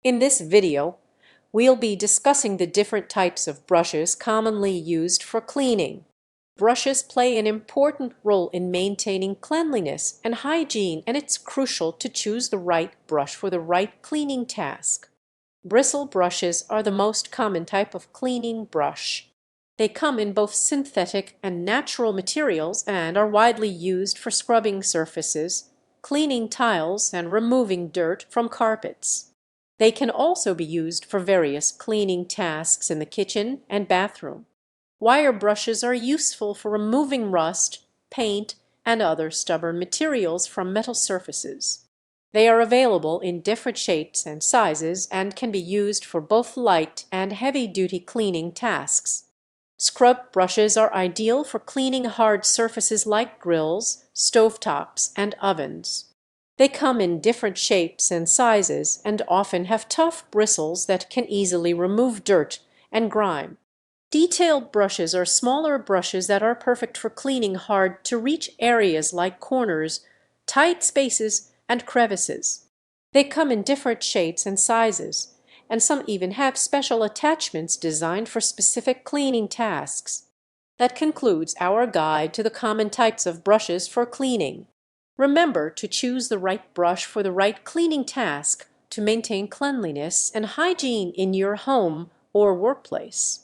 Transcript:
In this video, we'll be discussing the different types of brushes commonly used for cleaning. Brushes play an important role in maintaining cleanliness and hygiene, and it's crucial to choose the right brush for the right cleaning task. Bristle brushes are the most common type of cleaning brush. They come in both synthetic and natural materials and are widely used for scrubbing surfaces, cleaning tiles, and removing dirt from carpets. They can also be used for various cleaning tasks in the kitchen and bathroom. Wire brushes are useful for removing rust, paint, and other stubborn materials from metal surfaces. They are available in different shapes and sizes and can be used for both light and heavy-duty cleaning tasks. Scrub brushes are ideal for cleaning hard surfaces like grills, stovetops, and ovens. They come in different shapes and sizes and often have tough bristles that can easily remove dirt and grime. Detailed brushes are smaller brushes that are perfect for cleaning hard-to-reach areas like corners, tight spaces, and crevices. They come in different shapes and sizes, and some even have special attachments designed for specific cleaning tasks. That concludes our guide to the common types of brushes for cleaning. Remember to choose the right brush for the right cleaning task to maintain cleanliness and hygiene in your home or workplace.